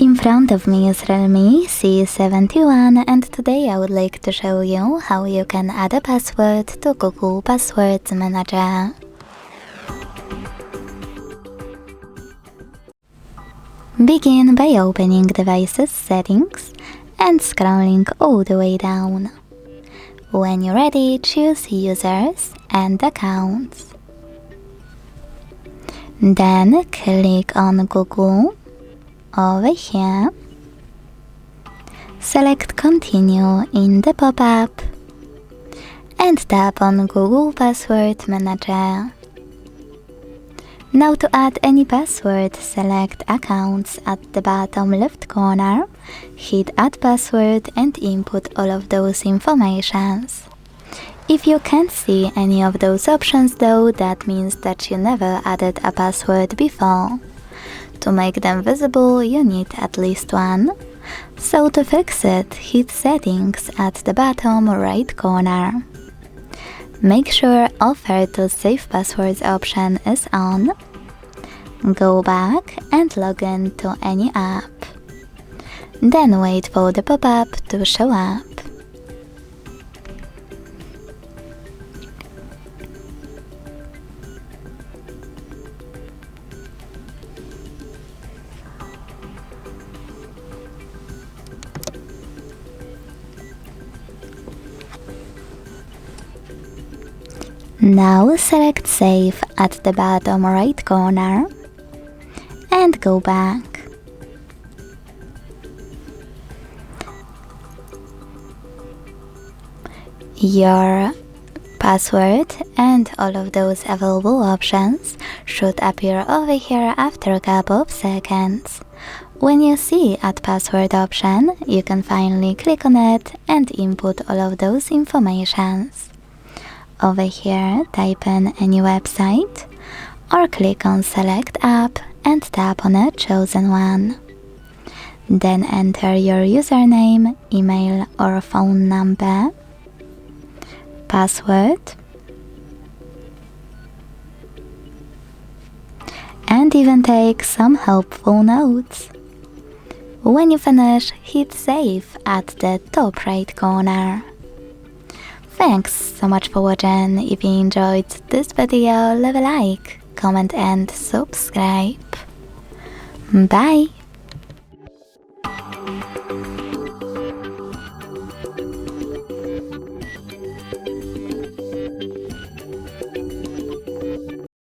In front of me is REALME C71 and today I would like to show you how you can add a password to Google Passwords Manager. Begin by opening Devices Settings and scrolling all the way down. When you're ready, choose Users and Accounts. Then click on Google over here. Select Continue in the pop-up and tap on Google Password Manager. Now to add any password, select Accounts at the bottom left corner, hit Add Password and input all of those informations. If you can't see any of those options though, that means that you never added a password before. To make them visible, you need at least one. So to fix it, hit Settings at the bottom right corner. Make sure Offer to Save Passwords option is on. Go back and log in to any app. Then wait for the pop-up to show up. Now select Save at the bottom right corner and go back. Your password and all of those available options should appear over here after a couple of seconds. When you see Add Password option, you can finally click on it and input all of those informations. Over here, type in any website or click on Select App and tap on a chosen one. Then enter your username, email or phone number, password, and even take some helpful notes. When you finish, hit Save at the top right corner. Thanks so much for watching. If you enjoyed this video, leave a like, comment and subscribe. Bye!